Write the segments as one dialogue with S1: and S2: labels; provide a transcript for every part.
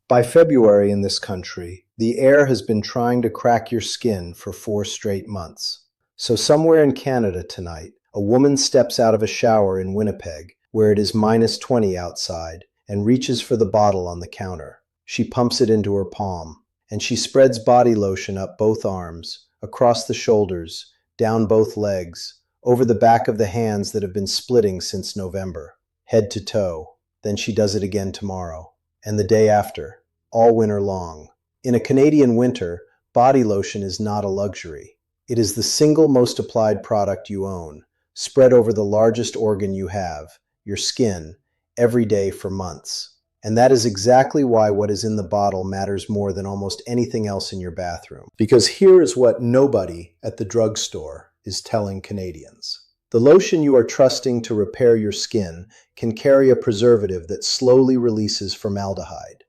S1: By February in this country, the air has been trying to crack your skin for 4 straight months. So somewhere in Canada tonight, a woman steps out of a shower in Winnipeg, where it is -20 outside, and reaches for the bottle on the counter. She pumps it into her palm, and she spreads body lotion up both arms, across the shoulders, down both legs, over the back of the hands that have been splitting since November, head to toe. Then she does it again tomorrow, and the day after, all winter long. In a Canadian winter, body lotion is not a luxury. It is the single most applied product you own, spread over the largest organ you have, your skin, every day for months. And that is exactly why what is in the bottle matters more than almost anything else in your bathroom. Because here is what nobody at the drugstore is telling Canadians. The lotion you are trusting to repair your skin can carry a preservative that slowly releases formaldehyde.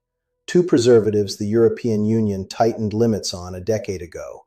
S1: Two preservatives the European Union tightened limits on a decade ago,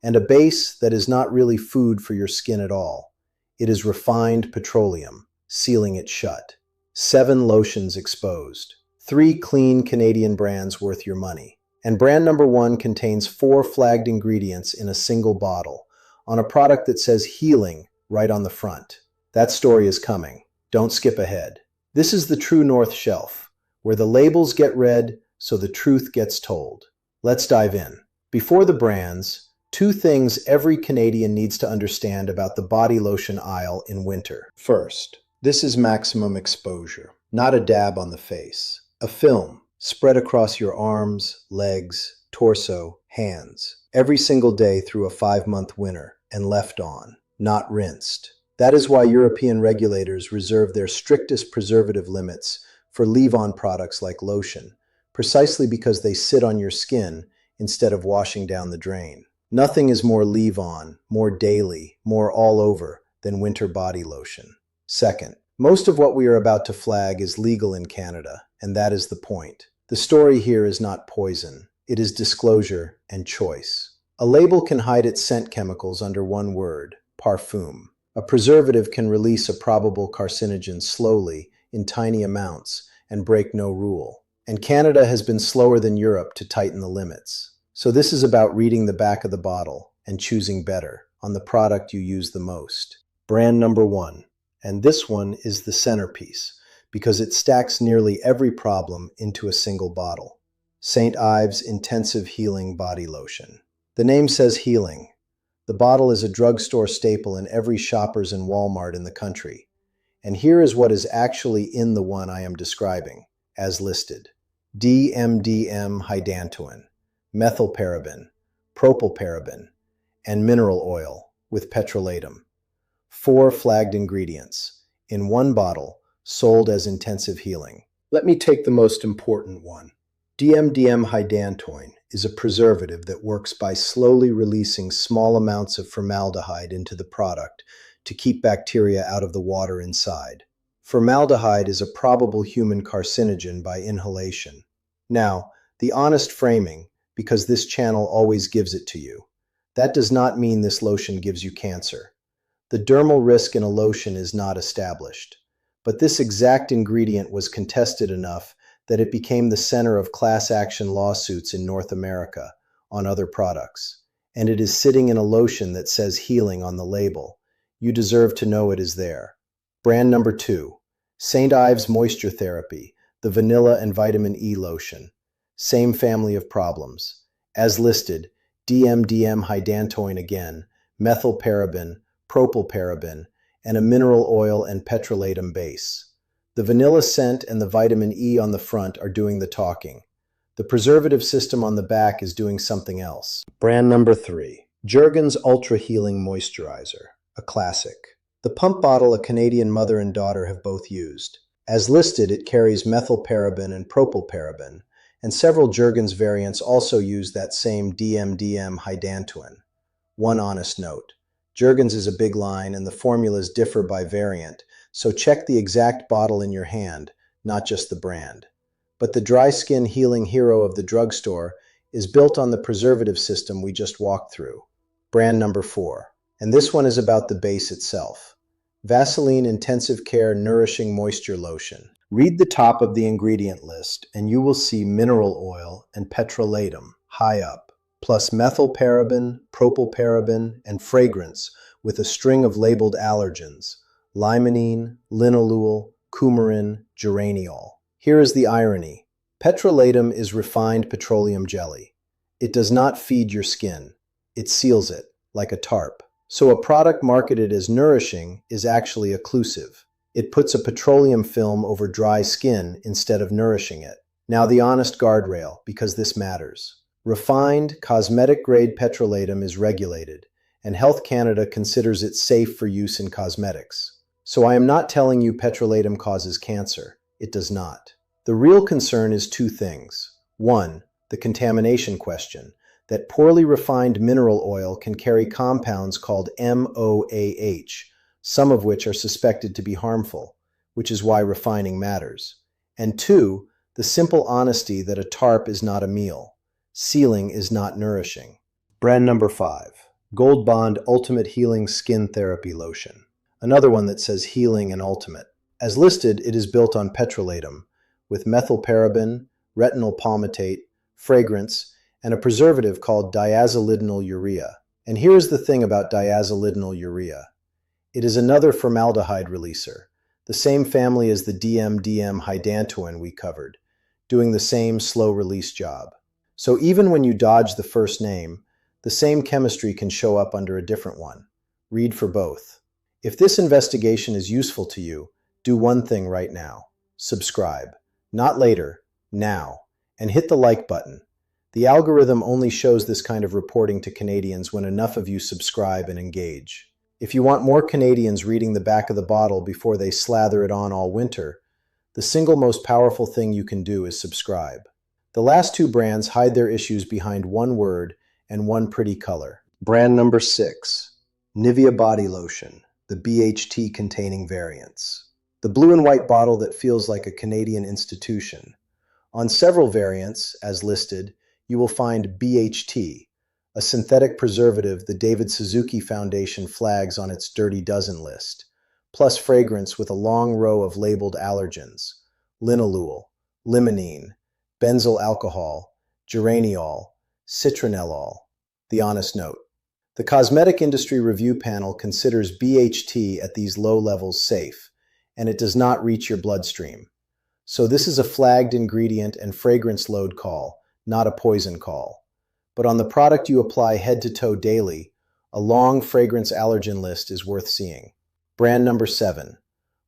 S1: and a base that is not really food for your skin at all. It is refined petroleum, sealing it shut. 7 lotions exposed. 3 clean Canadian brands worth your money. And brand number 1 contains 4 flagged ingredients in a single bottle, on a product that says healing right on the front. That story is coming. Don't skip ahead. This is the true North Shelf, where the labels get read so the truth gets told. Let's dive in. Before the brands, 2 things every Canadian needs to understand about the body lotion aisle in winter. First, this is maximum exposure, not a dab on the face. A film spread across your arms, legs, torso, hands, every single day through a 5-month winter, and left on, not rinsed. That is why European regulators reserve their strictest preservative limits for leave-on products like lotion, precisely because they sit on your skin instead of washing down the drain. Nothing is more leave-on, more daily, more all over than winter body lotion. Second, most of what we are about to flag is legal in Canada, and that is the point. The story here is not poison. It is disclosure and choice. A label can hide its scent chemicals under one word, parfum. A preservative can release a probable carcinogen slowly, in tiny amounts, and break no rule. And Canada has been slower than Europe to tighten the limits. So this is about reading the back of the bottle and choosing better on the product you use the most. Brand number 1. And this one is the centerpiece, because it stacks nearly every problem into a single bottle. St. Ives Intensive Healing Body Lotion. The name says healing. The bottle is a drugstore staple in every Shoppers and Walmart in the country. And here is what is actually in the one I am describing, as listed. DMDM hydantoin, methylparaben, propylparaben, and mineral oil with petrolatum. 4 flagged ingredients, in one bottle, sold as intensive healing. Let me take the most important one. DMDM hydantoin is a preservative that works by slowly releasing small amounts of formaldehyde into the product to keep bacteria out of the water inside. Formaldehyde is a probable human carcinogen by inhalation. Now, the honest framing, because this channel always gives it to you. That does not mean this lotion gives you cancer. The dermal risk in a lotion is not established, but this exact ingredient was contested enough that it became the center of class action lawsuits in North America on other products. And it is sitting in a lotion that says healing on the label. You deserve to know it is there. Brand number 2, St. Ives Moisture Therapy, the vanilla and vitamin E lotion. Same family of problems. As listed, DMDM hydantoin again, methylparaben, propylparaben, and a mineral oil and petrolatum base. The vanilla scent and the vitamin E on the front are doing the talking. The preservative system on the back is doing something else. Brand number 3, Jergens Ultra Healing Moisturizer, a classic. The pump bottle a Canadian mother and daughter have both used. As listed, it carries methylparaben and propylparaben, and several Jergens variants also use that same DMDM hydantoin. One honest note. Jergens is a big line and the formulas differ by variant, so check the exact bottle in your hand, not just the brand. But the dry skin healing hero of the drugstore is built on the preservative system we just walked through. Brand number 4. And this one is about the base itself. Vaseline Intensive Care Nourishing Moisture Lotion. Read the top of the ingredient list and you will see mineral oil and petrolatum high up, plus methylparaben, propylparaben, and fragrance with a string of labeled allergens: limonene, linalool, coumarin, geraniol. Here is the irony. Petrolatum is refined petroleum jelly. It does not feed your skin. It seals it, like a tarp. So a product marketed as nourishing is actually occlusive. It puts a petroleum film over dry skin instead of nourishing it. Now the honest guardrail, because this matters. Refined, cosmetic-grade petrolatum is regulated, and Health Canada considers it safe for use in cosmetics. So I am not telling you petrolatum causes cancer. It does not. The real concern is two things. One, the contamination question, that poorly refined mineral oil can carry compounds called MOAH, some of which are suspected to be harmful, which is why refining matters. And two, the simple honesty that a tarp is not a meal. Sealing is not nourishing. Brand number 5, Gold Bond Ultimate Healing Skin Therapy Lotion. Another one that says healing and ultimate. As listed, it is built on petrolatum, with methylparaben, retinol palmitate, fragrance, and a preservative called diazolidinyl urea. And here's the thing about diazolidinyl urea. It is another formaldehyde releaser, the same family as the DMDM hydantoin we covered, doing the same slow release job. So even when you dodge the first name, the same chemistry can show up under a different one. Read for both. If this investigation is useful to you, do one thing right now. Subscribe. Not later, now. And hit the like button. The algorithm only shows this kind of reporting to Canadians when enough of you subscribe and engage. If you want more Canadians reading the back of the bottle before they slather it on all winter, the single most powerful thing you can do is subscribe. The last two brands hide their issues behind one word and one pretty color. Brand number 6, Nivea Body Lotion, the BHT containing variants. The blue and white bottle that feels like a Canadian institution. On several variants, as listed, you will find BHT, a synthetic preservative the David Suzuki Foundation flags on its Dirty Dozen list, plus fragrance with a long row of labeled allergens: linalool, limonene, benzyl alcohol, geraniol, citronellol. The honest note. The Cosmetic Industry Review Panel considers BHT at these low levels safe, and it does not reach your bloodstream. So this is a flagged ingredient and fragrance load call, not a poison call. But on the product you apply head to toe daily, a long fragrance allergen list is worth seeing. Brand number 7,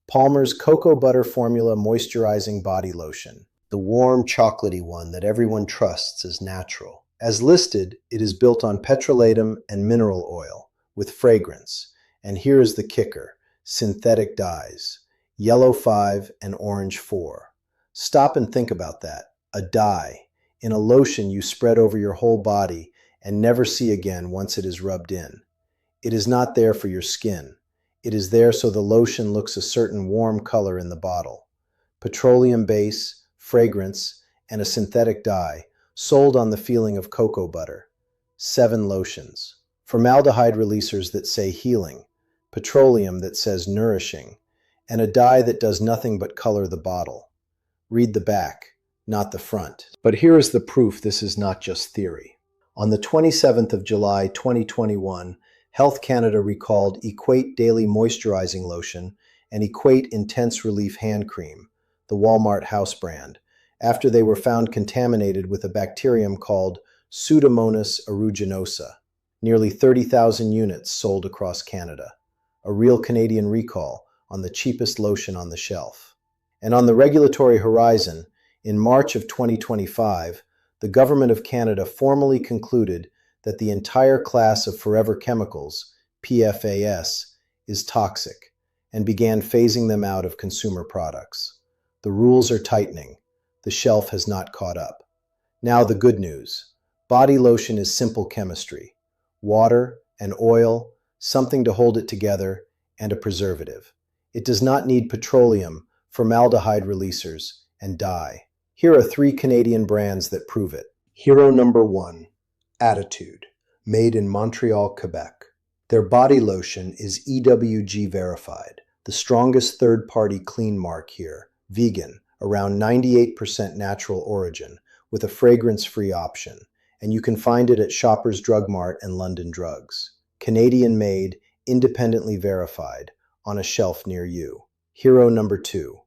S1: Palmer's Cocoa Butter Formula Moisturizing Body Lotion, the warm chocolatey one that everyone trusts as natural. As listed, it is built on petrolatum and mineral oil, with fragrance. And here is the kicker: synthetic dyes, yellow 5 and orange 4. Stop and think about that. A dye in a lotion you spread over your whole body and never see again once it is rubbed in. It is not there for your skin. It is there so the lotion looks a certain warm color in the bottle. Petroleum base, fragrance, and a synthetic dye, sold on the feeling of cocoa butter. 7 lotions. Formaldehyde releasers that say healing, petroleum that says nourishing, and a dye that does nothing but color the bottle. Read the back, not the front. But here is the proof this is not just theory. On the 27th of July 2021, Health Canada recalled Equate Daily Moisturizing Lotion and Equate Intense Relief Hand Cream, the Walmart house brand, after they were found contaminated with a bacterium called Pseudomonas aeruginosa. Nearly 30,000 units sold across Canada. A real Canadian recall on the cheapest lotion on the shelf. And on the regulatory horizon, in March of 2025, the Government of Canada formally concluded that the entire class of forever chemicals, PFAS, is toxic, and began phasing them out of consumer products. The rules are tightening. The shelf has not caught up. Now the good news. Body lotion is simple chemistry. Water and oil, something to hold it together, and a preservative. It does not need petroleum, formaldehyde releasers, and dye. Here are 3 Canadian brands that prove it. Hero number 1, Attitude, made in Montreal, Quebec. Their body lotion is EWG verified, the strongest third-party clean mark here, vegan, around 98% natural origin, with a fragrance-free option, and you can find it at Shoppers Drug Mart and London Drugs. Canadian-made, independently verified, on a shelf near you. Hero number 2.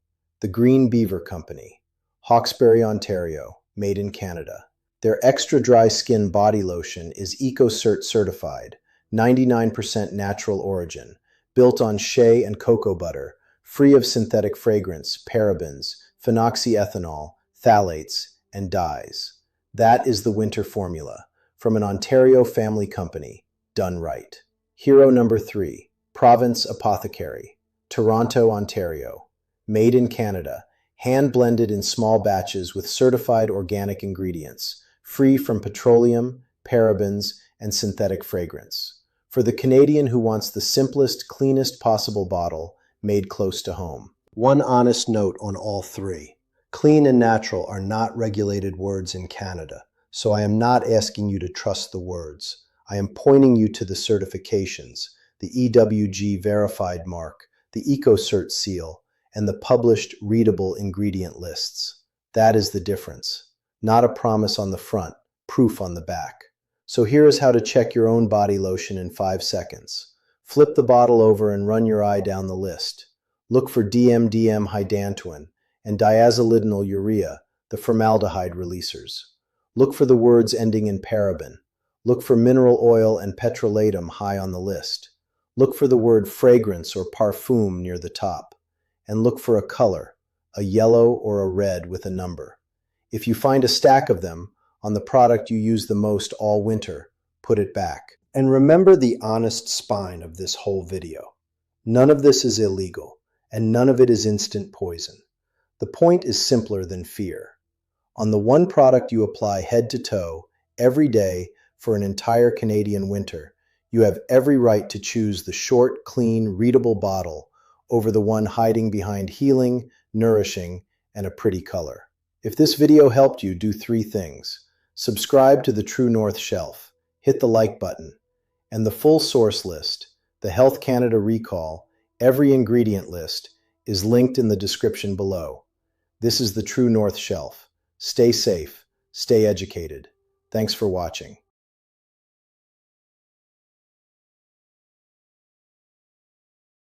S1: The Green Beaver Company. Hawkesbury, Ontario, made in Canada. Their extra dry skin body lotion is EcoCert certified, 99% natural origin, built on shea and cocoa butter, free of synthetic fragrance, parabens, phenoxyethanol, phthalates, and dyes. That is the winter formula, from an Ontario family company, done right. Hero number 3, Province Apothecary, Toronto, Ontario, made in Canada, hand-blended in small batches with certified organic ingredients, free from petroleum, parabens, and synthetic fragrance. For the Canadian who wants the simplest, cleanest possible bottle made close to home. One honest note on all 3. Clean and natural are not regulated words in Canada, so I am not asking you to trust the words. I am pointing you to the certifications, the EWG verified mark, the EcoCert seal, and the published readable ingredient lists. That is the difference. Not a promise on the front, proof on the back. So here is how to check your own body lotion in 5 seconds. Flip the bottle over and run your eye down the list. Look for DMDM hydantoin and diazolidinyl urea, the formaldehyde releasers. Look for the words ending in paraben. Look for mineral oil and petrolatum high on the list. Look for the word fragrance or parfum near the top. And look for a color, a yellow or a red with a number. If you find a stack of them on the product you use the most all winter, put it back. And remember the honest spine of this whole video. None of this is illegal, and none of it is instant poison. The point is simpler than fear. On the one product you apply head to toe, every day, for an entire Canadian winter, you have every right to choose the short, clean, readable bottle over the one hiding behind healing, nourishing, and a pretty color. If this video helped you, do 3 things. Subscribe to the True North Shelf, hit the like button, and the full source list, the Health Canada recall, every ingredient list, is linked in the description below. This is the True North Shelf. Stay safe, stay educated. Thanks for watching.